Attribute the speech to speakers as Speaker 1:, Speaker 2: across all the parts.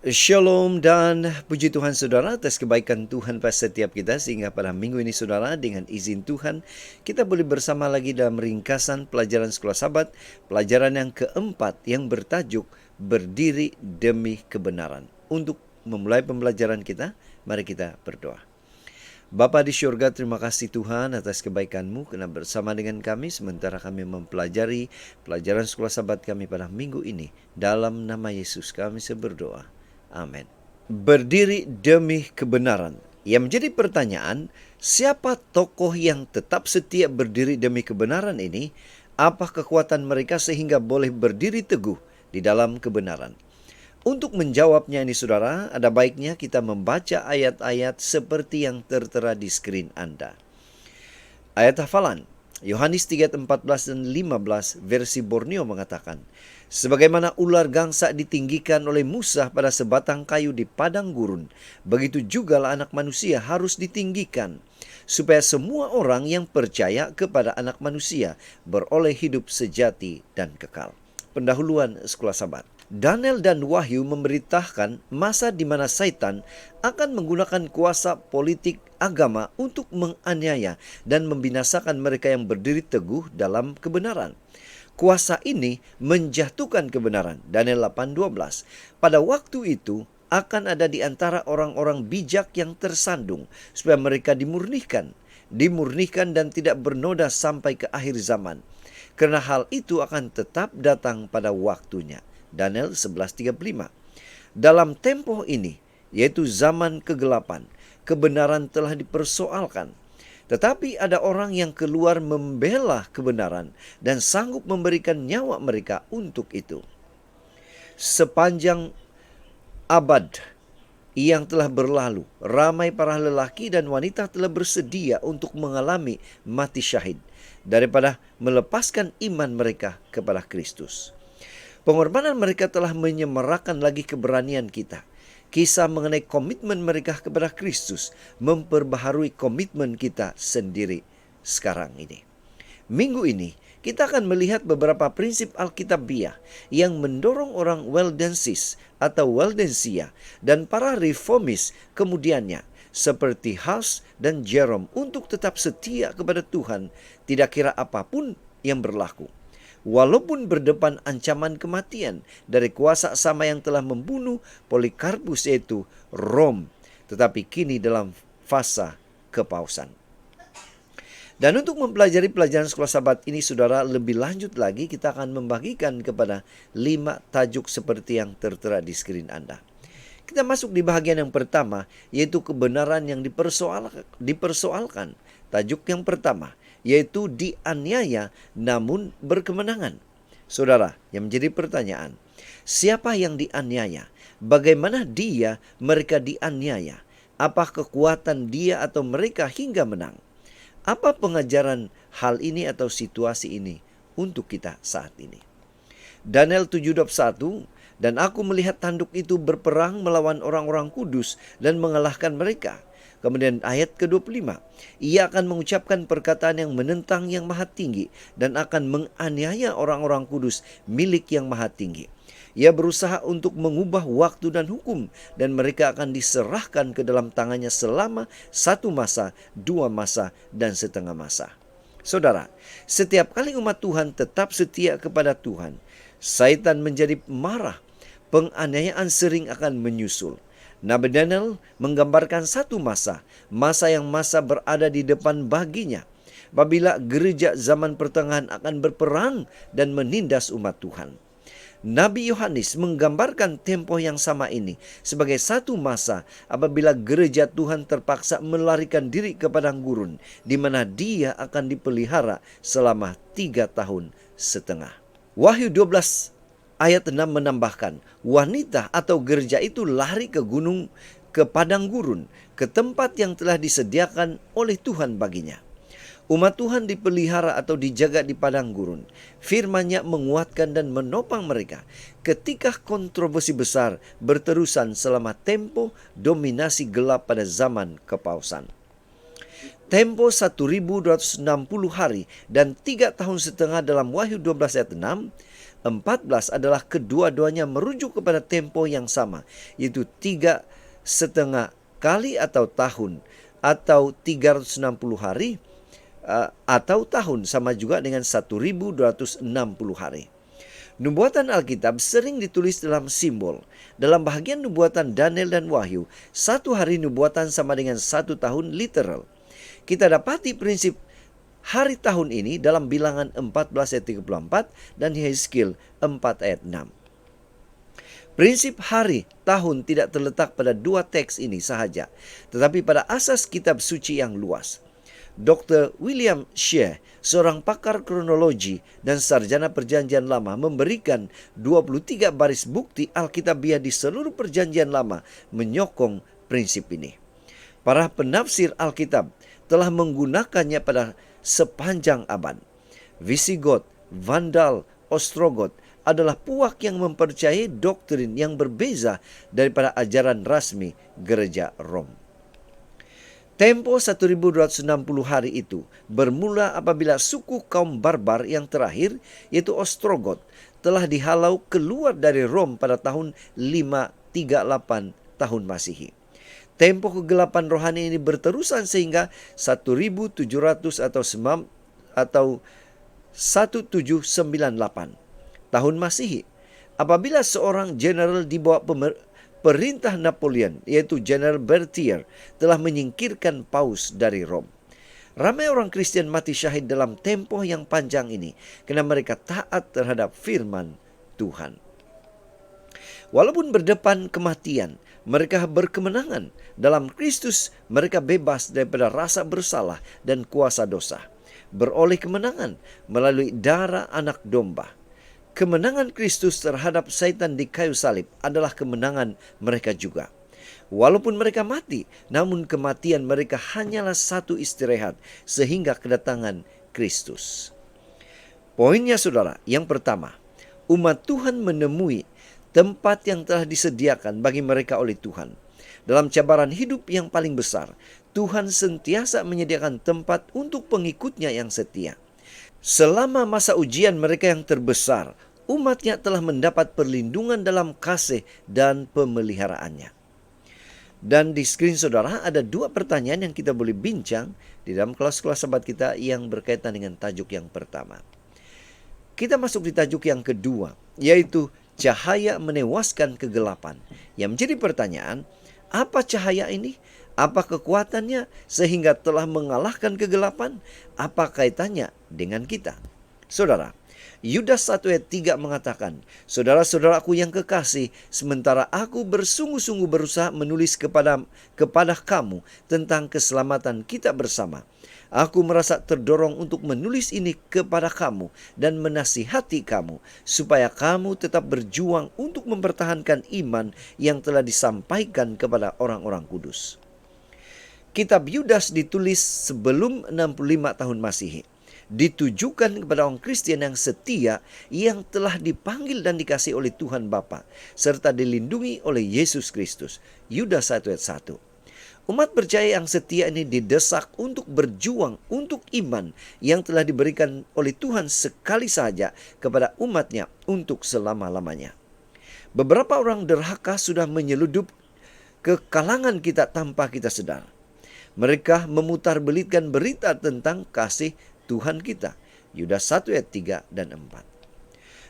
Speaker 1: Shalom dan puji Tuhan saudara atas kebaikan Tuhan pada setiap kita, sehingga pada minggu ini saudara dengan izin Tuhan kita boleh bersama lagi dalam ringkasan pelajaran Sekolah Sabat, pelajaran yang keempat yang bertajuk Berdiri Demi Kebenaran. Untuk memulai pembelajaran kita, mari kita berdoa. Bapa di syurga, terima kasih Tuhan atas kebaikan-Mu karena bersama dengan kami sementara kami mempelajari pelajaran Sekolah Sabat kami pada minggu ini. Dalam nama Yesus kami berdoa. Amin. Berdiri demi kebenaran. Yang menjadi pertanyaan, siapa tokoh yang tetap setia berdiri demi kebenaran ini? Apa kekuatan mereka sehingga boleh berdiri teguh di dalam kebenaran? Untuk menjawabnya ini saudara, ada baiknya kita membaca ayat-ayat seperti yang tertera di skrin Anda. Ayat hafalan, Yohanes 3, 14 dan 15 versi Borneo mengatakan, sebagaimana ular gangsa ditinggikan oleh Musa pada sebatang kayu di padang gurun, begitu jugalah anak manusia harus ditinggikan, supaya semua orang yang percaya kepada anak manusia beroleh hidup sejati dan kekal. Pendahuluan Sekolah Sabat. Daniel dan Wahyu memberitakan masa di mana Satan akan menggunakan kuasa politik agama untuk menganiaya dan membinasakan mereka yang berdiri teguh dalam kebenaran. Kuasa ini menjatuhkan kebenaran. Daniel 8:12. Pada waktu itu akan ada di antara orang-orang bijak yang tersandung supaya mereka dimurnikan dan tidak bernoda sampai ke akhir zaman. Karena hal itu akan tetap datang pada waktunya. Daniel 11:35. Dalam tempo ini, yaitu zaman kegelapan, kebenaran telah dipersoalkan. Tetapi ada orang yang keluar membela kebenaran dan sanggup memberikan nyawa mereka untuk itu. Sepanjang abad yang telah berlalu, ramai para lelaki dan wanita telah bersedia untuk mengalami mati syahid daripada melepaskan iman mereka kepada Kristus. Pengorbanan mereka telah menyemarakan lagi keberanian kita. Kisah mengenai komitmen mereka kepada Kristus memperbaharui komitmen kita sendiri sekarang ini. Minggu ini kita akan melihat beberapa prinsip Alkitabiah yang mendorong orang Waldensis atau Waldensia dan para reformis kemudiannya seperti Hus dan Jerome untuk tetap setia kepada Tuhan, tidak kira apapun yang berlaku. Walaupun berdepan ancaman kematian dari kuasa sama yang telah membunuh Polikarpus yaitu Rom, tetapi kini dalam fase kepausan. Dan untuk mempelajari pelajaran Sekolah Sabat ini saudara, lebih lanjut lagi kita akan membagikan kepada 5 tajuk seperti yang tertera di skrin Anda. Kita masuk di bagian yang pertama, yaitu kebenaran yang dipersoalkan. Tajuk yang pertama, yaitu dianiaya namun berkemenangan. Saudara, yang menjadi pertanyaan, siapa yang dianiaya? Bagaimana mereka dianiaya? Apa kekuatan dia atau mereka hingga menang? Apa pengajaran hal ini atau situasi ini untuk kita saat ini? Daniel 7:1, dan aku melihat tanduk itu berperang melawan orang-orang kudus dan mengalahkan mereka. Kemudian ayat ke-25, ia akan mengucapkan perkataan yang menentang yang maha tinggi dan akan menganiaya orang-orang kudus milik yang maha tinggi. Ia berusaha untuk mengubah waktu dan hukum dan mereka akan diserahkan ke dalam tangannya selama 1 masa, 2 masa, dan setengah masa. Saudara, setiap kali umat Tuhan tetap setia kepada Tuhan, Satan menjadi marah. Penganiayaan sering akan menyusul. Nabi Daniel menggambarkan satu masa yang berada di depan baginya, apabila gereja zaman pertengahan akan berperang dan menindas umat Tuhan. Nabi Yohanes menggambarkan tempo yang sama ini sebagai satu masa apabila gereja Tuhan terpaksa melarikan diri ke padang gurun, di mana dia akan dipelihara selama 3 tahun setengah. Wahyu 12 ayat 6 menambahkan, wanita atau gereja itu lari ke padang gurun, ke tempat yang telah disediakan oleh Tuhan baginya. Umat Tuhan dipelihara atau dijaga di padang gurun. Firman-Nya menguatkan dan menopang mereka ketika kontroversi besar berterusan selama tempo dominasi gelap pada zaman kepausan. Tempo 1260 hari dan 3,5 tahun dalam Wahyu 12 ayat 6, 14 adalah kedua-duanya merujuk kepada tempo yang sama, yaitu 3,5 kali atau tahun, atau 360 hari atau tahun, sama juga dengan 1260 hari. Nubuatan Alkitab sering ditulis dalam simbol. Dalam bahagian nubuatan Daniel dan Wahyu, 1 hari nubuatan sama dengan 1 tahun literal. Kita dapati prinsip hari tahun ini dalam Bilangan 14 ayat 34 dan Yehezkiel 4 ayat 6. Prinsip hari tahun tidak terletak pada 2 teks ini sahaja, tetapi pada asas kitab suci yang luas. Dr. William Shea, seorang pakar kronologi dan sarjana perjanjian lama, memberikan 23 baris bukti Alkitabiah di seluruh perjanjian lama menyokong prinsip ini. Para penafsir Alkitab telah menggunakannya pada sepanjang abad. Visigoth, Vandal, Ostrogoth adalah puak yang mempercayai doktrin yang berbeza daripada ajaran rasmi Gereja Rom. Tempo 1260 hari itu bermula apabila suku kaum barbar yang terakhir, yaitu Ostrogoth, telah dihalau keluar dari Rom pada tahun 538 tahun Masehi. Tempo kegelapan rohani ini berterusan sehingga 1700 atau 1798 tahun Masehi, apabila seorang jenderal di bawah perintah Napoleon, yaitu Jenderal Berthier, telah menyingkirkan Paus dari Rom. Ramai orang Kristen mati syahid dalam tempo yang panjang ini karena mereka taat terhadap firman Tuhan. Walaupun berdepan kematian, mereka berkemenangan. Dalam Kristus mereka bebas daripada rasa bersalah dan kuasa dosa, beroleh kemenangan melalui darah anak domba. Kemenangan Kristus terhadap Satan di kayu salib adalah kemenangan mereka juga. Walaupun mereka mati, namun kematian mereka hanyalah satu istirahat sehingga kedatangan Kristus. Poinnya saudara, yang pertama, umat Tuhan menemui tempat yang telah disediakan bagi mereka oleh Tuhan. Dalam cabaran hidup yang paling besar, Tuhan sentiasa menyediakan tempat untuk pengikutnya yang setia. Selama masa ujian mereka yang terbesar, umatnya telah mendapat perlindungan dalam kasih dan pemeliharaannya. Dan di skrin saudara ada 2 pertanyaan yang kita boleh bincang di dalam kelas-kelas sahabat kita yang berkaitan dengan tajuk yang pertama. Kita masuk di tajuk yang kedua, yaitu cahaya menewaskan kegelapan. Yang menjadi pertanyaan, apa cahaya ini? Apa kekuatannya sehingga telah mengalahkan kegelapan? Apa kaitannya dengan kita? Saudara, Yudas 1 ayat 3 mengatakan, "Saudara-saudaraku yang kekasih, sementara aku bersungguh-sungguh berusaha menulis kepada kamu tentang keselamatan kita bersama, aku merasa terdorong untuk menulis ini kepada kamu dan menasihati kamu, supaya kamu tetap berjuang untuk mempertahankan iman yang telah disampaikan kepada orang-orang kudus." Kitab Yudas ditulis sebelum 65 tahun Masehi. Ditujukan kepada orang Kristen yang setia yang telah dipanggil dan dikasihi oleh Tuhan Bapa serta dilindungi oleh Yesus Kristus. Yudas 1 ayat 1. Umat percaya yang setia ini didesak untuk berjuang untuk iman yang telah diberikan oleh Tuhan sekali saja kepada umatnya untuk selama-lamanya. Beberapa orang derhaka sudah menyeludup ke kalangan kita tanpa kita sadar. Mereka memutarbelitkan berita tentang kasih Tuhan kita. Yudas 1 ayat 3 dan 4.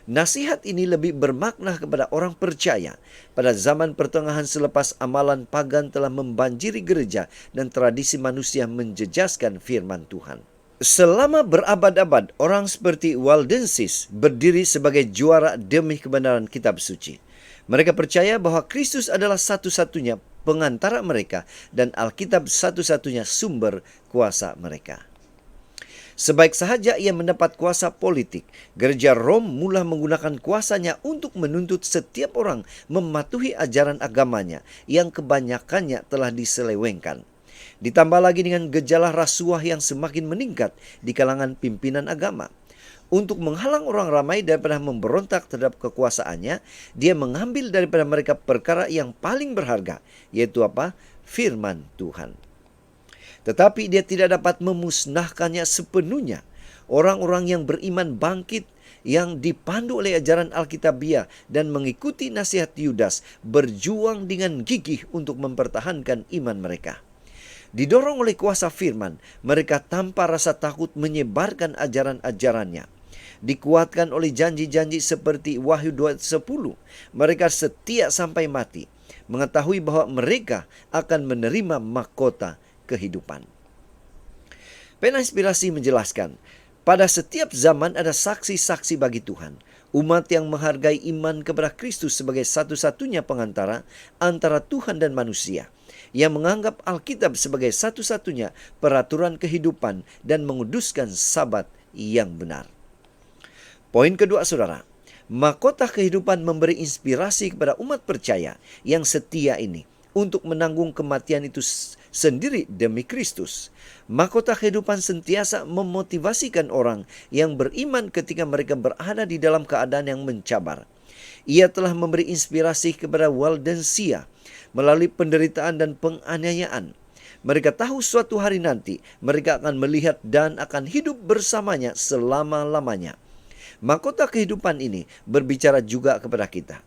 Speaker 1: Nasihat ini lebih bermakna kepada orang percaya pada zaman pertengahan selepas amalan pagan telah membanjiri gereja dan tradisi manusia menjejaskan firman Tuhan. Selama berabad-abad, orang seperti Waldensis berdiri sebagai juara demi kebenaran kitab suci. Mereka percaya bahwa Kristus adalah satu-satunya pengantara mereka dan Alkitab satu-satunya sumber kuasa mereka. Sebaik sahaja ia mendapat kuasa politik, Gereja Rom mula menggunakan kuasanya untuk menuntut setiap orang mematuhi ajaran agamanya yang kebanyakannya telah diselewengkan. Ditambah lagi dengan gejala rasuah yang semakin meningkat di kalangan pimpinan agama. Untuk menghalang orang ramai daripada memberontak terhadap kekuasaannya, dia mengambil daripada mereka perkara yang paling berharga, yaitu apa? Firman Tuhan. Tetapi dia tidak dapat memusnahkannya sepenuhnya. Orang-orang yang beriman bangkit, yang dipandu oleh ajaran Alkitabiah dan mengikuti nasihat Yudas, berjuang dengan gigih untuk mempertahankan iman mereka. Didorong oleh kuasa firman, mereka tanpa rasa takut menyebarkan ajaran-ajarannya. Dikuatkan oleh janji-janji seperti Wahyu 2:10, mereka setia sampai mati, mengetahui bahwa mereka akan menerima mahkota kehidupan. Pena Inspirasi menjelaskan, pada setiap zaman ada saksi-saksi bagi Tuhan. Umat yang menghargai iman kepada Kristus sebagai satu-satunya pengantara antara Tuhan dan manusia. Yang menganggap Alkitab sebagai satu-satunya peraturan kehidupan dan menguduskan Sabat yang benar. Poin kedua, saudara. Mahkota kehidupan memberi inspirasi kepada umat percaya yang setia ini untuk menanggung kematian itu sendiri demi Kristus. Mahkota kehidupan sentiasa memotivasikan orang yang beriman ketika mereka berada di dalam keadaan yang mencabar. Ia telah memberi inspirasi kepada Waldensia melalui penderitaan dan penganiayaan. Mereka tahu suatu hari nanti mereka akan melihat dan akan hidup bersamanya selama-lamanya. Mahkota kehidupan ini berbicara juga kepada kita.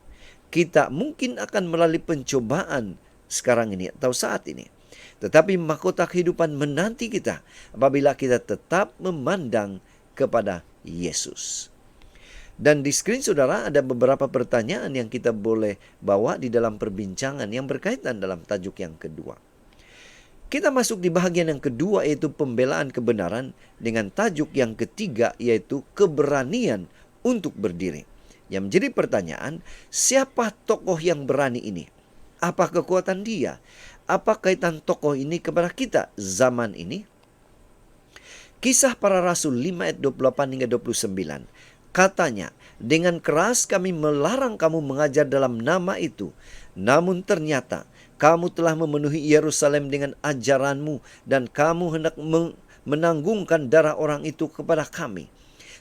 Speaker 1: Kita mungkin akan melalui pencobaan sekarang ini atau saat ini. Tetapi mahkota kehidupan menanti kita apabila kita tetap memandang kepada Yesus. Dan di screen saudara ada beberapa pertanyaan yang kita boleh bawa di dalam perbincangan yang berkaitan dalam tajuk yang kedua. Kita masuk di bahagian yang kedua, yaitu pembelaan kebenaran, dengan tajuk yang ketiga, yaitu keberanian untuk berdiri. Yang menjadi pertanyaan, siapa tokoh yang berani ini? Apa kekuatan dia? Apa kaitan tokoh ini kepada kita zaman ini? Kisah Para Rasul 5 ayat 28 hingga 29. Katanya, dengan keras kami melarang kamu mengajar dalam nama itu. Namun ternyata kamu telah memenuhi Yerusalem dengan ajaranmu dan kamu hendak menanggungkan darah orang itu kepada kami.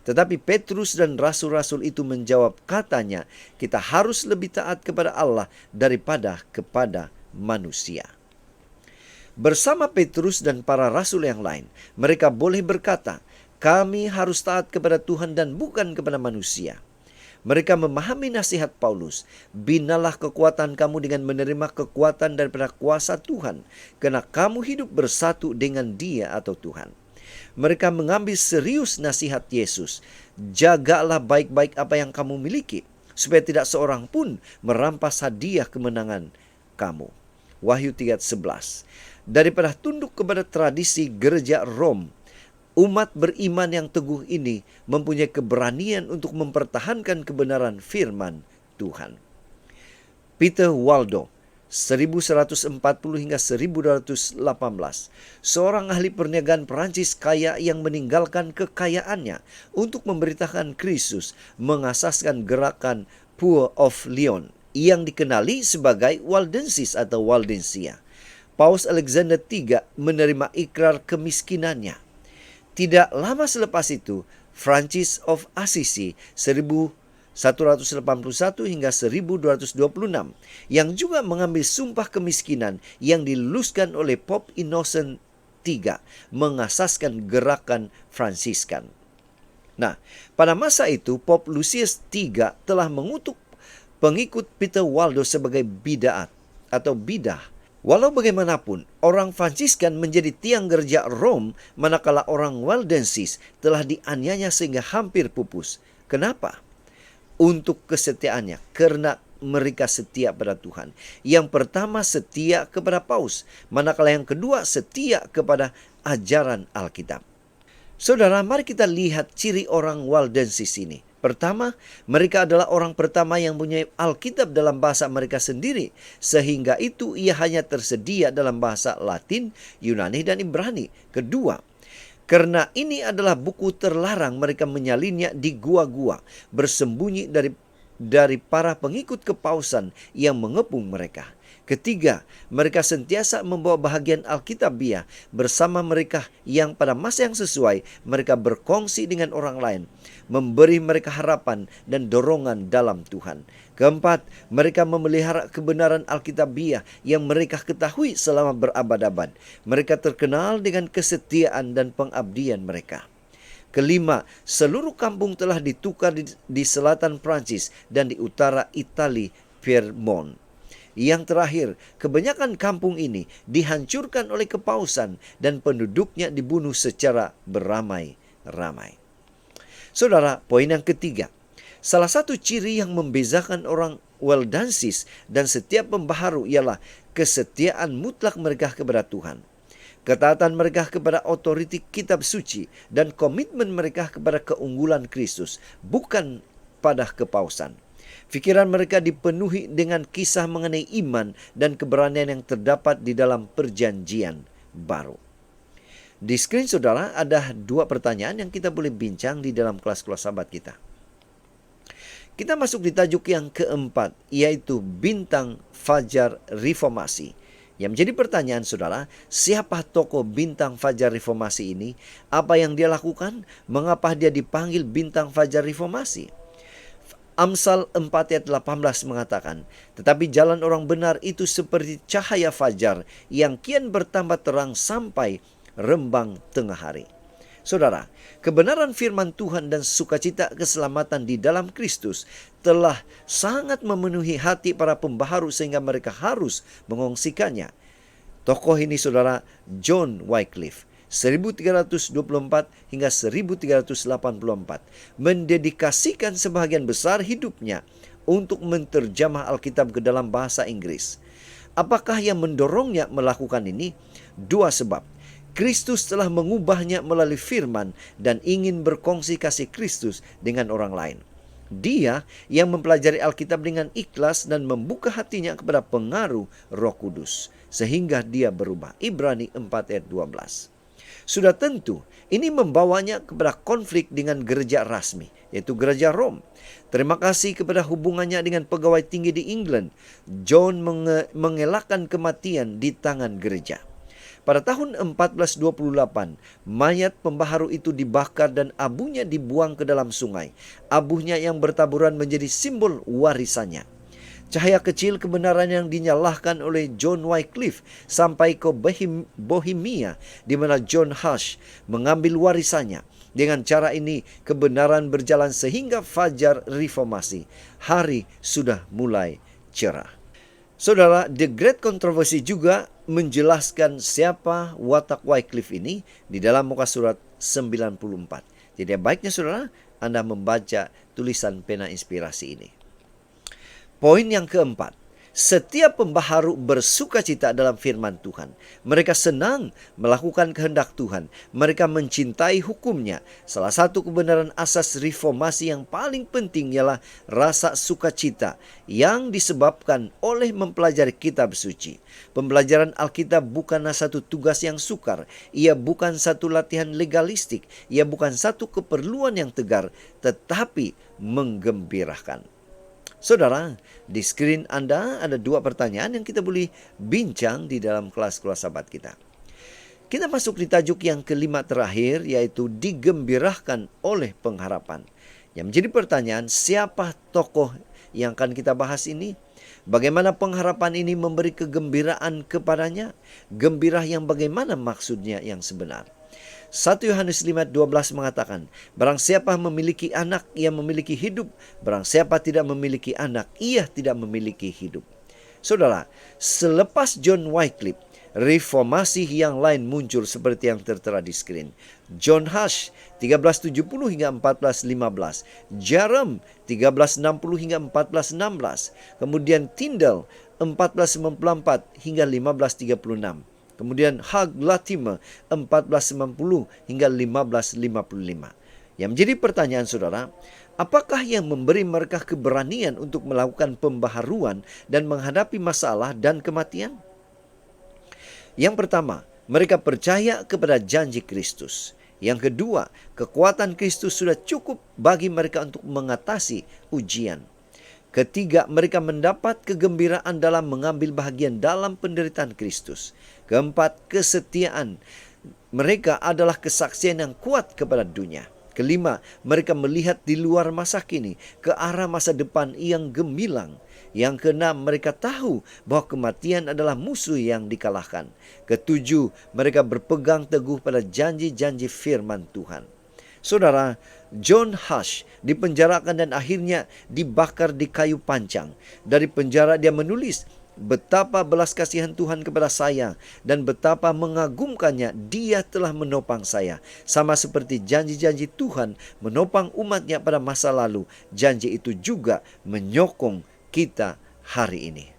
Speaker 1: Tetapi Petrus dan rasul-rasul itu menjawab, katanya, kita harus lebih taat kepada Allah daripada kepada manusia. Bersama Petrus dan para rasul yang lain, mereka boleh berkata, kami harus taat kepada Tuhan dan bukan kepada manusia. Mereka memahami nasihat Paulus, binalah kekuatan kamu dengan menerima kekuatan daripada kuasa Tuhan, karena kamu hidup bersatu dengan Dia atau Tuhan. Mereka mengambil serius nasihat Yesus, jagalah baik-baik apa yang kamu miliki, supaya tidak seorang pun merampas hadiah kemenangan kamu. Wahyu 3:11. Daripada tunduk kepada tradisi gereja Rom, umat beriman yang teguh ini mempunyai keberanian untuk mempertahankan kebenaran firman Tuhan. Peter Waldo, 1140 hingga 1218, seorang ahli perniagaan Perancis kaya yang meninggalkan kekayaannya untuk memberitakan Kristus, mengasaskan gerakan Poor of Lyon yang dikenali sebagai Waldensis atau Waldensia. Paus Alexander III menerima ikrar kemiskinannya. Tidak lama selepas itu, Francis of Assisi 1181 hingga 1226 yang juga mengambil sumpah kemiskinan yang diluluskan oleh Pope Innocent III mengasaskan gerakan Fransiskan. Nah, pada masa itu Pope Lucius III telah mengutuk pengikut Peter Waldo sebagai bidaat atau bidah. Walau bagaimanapun, orang Fransiskan menjadi tiang gereja Rom, manakala orang Waldensis telah dianiaya sehingga hampir pupus. Kenapa? Untuk kesetiaannya, karena mereka setia pada Tuhan. Yang pertama setia kepada Paus, manakala yang kedua setia kepada ajaran Alkitab. Saudara, mari kita lihat ciri orang Waldensis ini. Pertama, mereka adalah orang pertama yang punya Alkitab dalam bahasa mereka sendiri, sehingga itu ia hanya tersedia dalam bahasa Latin, Yunani, dan Ibrani. Kedua, karena ini adalah buku terlarang, mereka menyalinnya di gua-gua, bersembunyi dari para pengikut kepausan yang mengepung mereka. Ketiga, mereka sentiasa membawa bahagian Alkitabiah bersama mereka yang pada masa yang sesuai mereka berkongsi dengan orang lain, memberi mereka harapan dan dorongan dalam Tuhan. Keempat, mereka memelihara kebenaran Alkitabiah yang mereka ketahui selama berabad-abad. Mereka terkenal dengan kesetiaan dan pengabdian mereka. Kelima, seluruh kampung telah ditukar di selatan Prancis dan di utara Itali, Piedmont. Yang terakhir, kebanyakan kampung ini dihancurkan oleh kepausan dan penduduknya dibunuh secara beramai-ramai. Saudara, poin yang ketiga. Salah satu ciri yang membezakan orang Waldensis dan setiap pembaharu ialah kesetiaan mutlak mereka kepada Tuhan. Ketaatan mereka kepada otoriti kitab suci dan komitmen mereka kepada keunggulan Kristus, bukan pada kepausan. Pikiran mereka dipenuhi dengan kisah mengenai iman dan keberanian yang terdapat di dalam perjanjian baru. Di skrin saudara ada dua pertanyaan yang kita boleh bincang di dalam kelas-kelas sahabat kita. Kita masuk di tajuk yang keempat, yaitu bintang fajar reformasi. Yang menjadi pertanyaan saudara, siapa tokoh bintang fajar reformasi ini? Apa yang dia lakukan? Mengapa dia dipanggil bintang fajar reformasi? Amsal 4 ayat 18 mengatakan, tetapi jalan orang benar itu seperti cahaya fajar yang kian bertambah terang sampai rembang tengah hari. Saudara, kebenaran firman Tuhan dan sukacita keselamatan di dalam Kristus telah sangat memenuhi hati para pembaharu sehingga mereka harus mengongsikannya. Tokoh ini saudara John Wycliffe 1324 hingga 1384 mendedikasikan sebagian besar hidupnya untuk menterjemah Alkitab ke dalam bahasa Inggris. Apakah yang mendorongnya melakukan ini? Dua sebab. Kristus telah mengubahnya melalui firman dan ingin berkongsi kasih Kristus dengan orang lain. Dia yang mempelajari Alkitab dengan ikhlas dan membuka hatinya kepada pengaruh Roh Kudus sehingga dia berubah. Ibrani 4 ayat 12. Sudah tentu ini membawanya kepada konflik dengan gereja rasmi, yaitu gereja Rom. Terima kasih kepada hubungannya dengan pegawai tinggi di England, John mengelakkan kematian di tangan gereja. Pada tahun 1428, mayat pembaharu itu dibakar dan abunya dibuang ke dalam sungai. Abunya yang bertaburan menjadi simbol warisannya. Cahaya kecil kebenaran yang dinyalahkan oleh John Wycliffe sampai ke Bohemia, di mana John Huss mengambil warisannya. Dengan cara ini, kebenaran berjalan sehingga fajar reformasi. Hari sudah mulai cerah. Saudara, The Great Controversy juga menjelaskan siapa watak Wycliffe ini di dalam muka surat 94. Jadi baiknya saudara, Anda membaca tulisan pena inspirasi ini. Poin yang keempat, setiap pembaharu bersukacita dalam firman Tuhan. Mereka senang melakukan kehendak Tuhan. Mereka mencintai hukumnya. Salah satu kebenaran asas reformasi yang paling penting ialah rasa sukacita yang disebabkan oleh mempelajari kitab suci. Pembelajaran Alkitab bukanlah satu tugas yang sukar. Ia bukan satu latihan legalistik. Ia bukan satu keperluan yang tegar, tetapi menggembirakan. Saudara, di skrin Anda ada dua pertanyaan yang kita boleh bincang di dalam kelas-kelas sahabat kita. Kita masuk di tajuk yang kelima terakhir, yaitu digembirakan oleh pengharapan. Yang menjadi pertanyaan, siapa tokoh yang akan kita bahas ini? Bagaimana pengharapan ini memberi kegembiraan kepadanya? Gembira yang bagaimana maksudnya yang sebenar? 1 Yohanes 5:12 mengatakan, barang siapa memiliki anak, ia memiliki hidup. Barang siapa tidak memiliki anak, ia tidak memiliki hidup. Saudara, selepas John Wycliffe, reformasi yang lain muncul seperti yang tertera di skrin. John Huss 1370 hingga 1415, Jerome 1360 hingga 1416, kemudian Tyndale 1494 hingga 1536. Kemudian Hugh Latimer 1490 hingga 1555. Yang menjadi pertanyaan saudara, apakah yang memberi mereka keberanian untuk melakukan pembaharuan dan menghadapi masalah dan kematian? Yang pertama, mereka percaya kepada janji Kristus. Yang kedua, kekuatan Kristus sudah cukup bagi mereka untuk mengatasi ujian. Ketiga, mereka mendapat kegembiraan dalam mengambil bahagian dalam penderitaan Kristus. Keempat, kesetiaan. Mereka adalah kesaksian yang kuat kepada dunia. Kelima, mereka melihat di luar masa kini ke arah masa depan yang gemilang. Yang keenam, mereka tahu bahwa kematian adalah musuh yang dikalahkan. Ketujuh, mereka berpegang teguh pada janji-janji firman Tuhan. Saudara, John Huss dipenjarakan dan akhirnya dibakar di kayu pancang. Dari penjara dia menulis, betapa belas kasihan Tuhan kepada saya dan betapa mengagumkannya Dia telah menopang saya. Sama seperti janji-janji Tuhan menopang umatnya pada masa lalu, janji itu juga menyokong kita hari ini.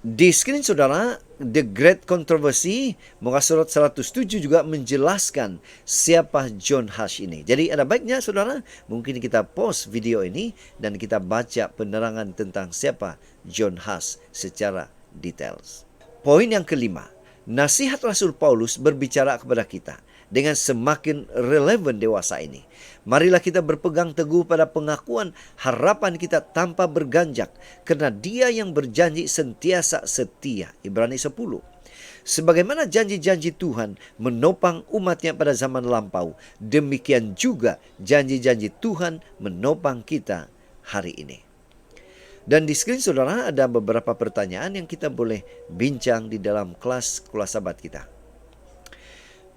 Speaker 1: Di skrin saudara, The Great Controversy, muka surat 107 juga menjelaskan siapa John Huss ini. Jadi ada baiknya saudara, mungkin kita pause video ini dan kita baca penerangan tentang siapa John Huss secara details. Poin yang kelima, nasihat Rasul Paulus berbicara kepada kita dengan semakin relevan dewasa ini. Marilah kita berpegang teguh pada pengakuan harapan kita tanpa berganjak, karena Dia yang berjanji sentiasa setia. Ibrani 10. Sebagaimana janji-janji Tuhan menopang umatnya pada zaman lampau, demikian juga janji-janji Tuhan menopang kita hari ini. Dan di skrin saudara ada beberapa pertanyaan yang kita boleh bincang di dalam kelas Sekolah Sabat kita.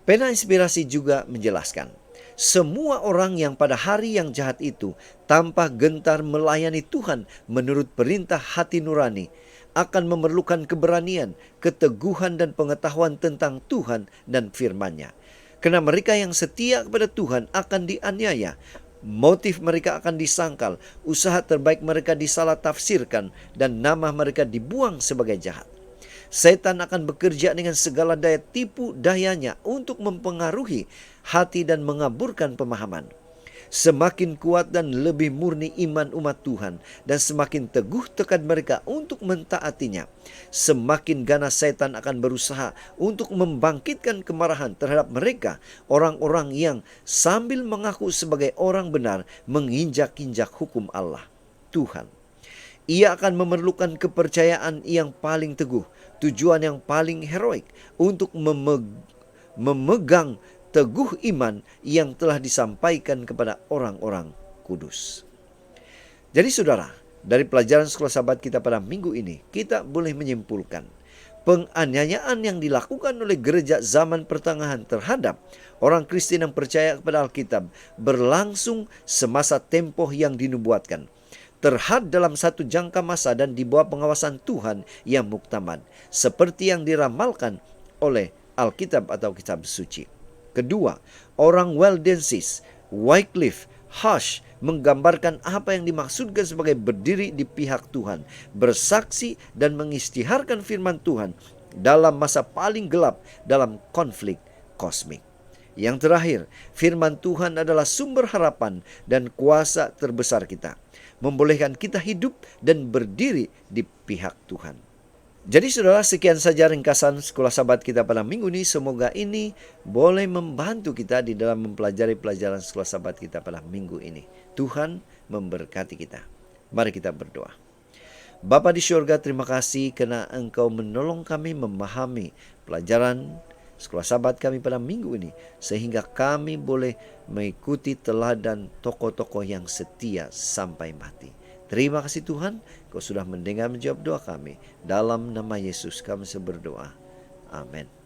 Speaker 1: Pena Inspirasi juga menjelaskan, semua orang yang pada hari yang jahat itu tanpa gentar melayani Tuhan menurut perintah hati nurani akan memerlukan keberanian, keteguhan dan pengetahuan tentang Tuhan dan firman-Nya. Karena mereka yang setia kepada Tuhan akan dianiaya, motif mereka akan disangkal, usaha terbaik mereka disalah tafsirkan, dan nama mereka dibuang sebagai jahat. Setan akan bekerja dengan segala daya tipu dayanya untuk mempengaruhi hati dan mengaburkan pemahaman. Semakin kuat dan lebih murni iman umat Tuhan dan semakin teguh tekad mereka untuk mentaatinya, semakin ganas setan akan berusaha untuk membangkitkan kemarahan terhadap mereka, orang-orang yang sambil mengaku sebagai orang benar menginjak-injak hukum Allah, Tuhan. Ia akan memerlukan kepercayaan yang paling teguh, tujuan yang paling heroik untuk memegang teguh iman yang telah disampaikan kepada orang-orang kudus. Jadi saudara, dari pelajaran Sekolah Sabat kita pada minggu ini, kita boleh menyimpulkan penganiayaan yang dilakukan oleh gereja zaman pertengahan terhadap orang Kristen yang percaya kepada Alkitab berlangsung semasa tempoh yang dinubuatkan, terhad dalam satu jangka masa dan di bawah pengawasan Tuhan yang muktamad, seperti yang diramalkan oleh Alkitab atau kitab suci. Kedua, orang Waldensis, Wycliffe, Huss menggambarkan apa yang dimaksudkan sebagai berdiri di pihak Tuhan, bersaksi dan mengisytiharkan firman Tuhan dalam masa paling gelap dalam konflik kosmik. Yang terakhir, firman Tuhan adalah sumber harapan dan kuasa terbesar kita, membolehkan kita hidup dan berdiri di pihak Tuhan. Jadi saudara, sekian saja ringkasan Sekolah Sabat kita pada minggu ini. Semoga ini boleh membantu kita di dalam mempelajari pelajaran Sekolah Sabat kita pada minggu ini. Tuhan memberkati kita. Mari kita berdoa. Bapa di syurga, terima kasih karena Engkau menolong kami memahami pelajaran Sekolah Sabat kami pada minggu ini, sehingga kami boleh mengikuti teladan tokoh-tokoh yang setia sampai mati. Terima kasih Tuhan, Kau sudah mendengar menjawab doa kami. Dalam nama Yesus kami berdoa. Amin.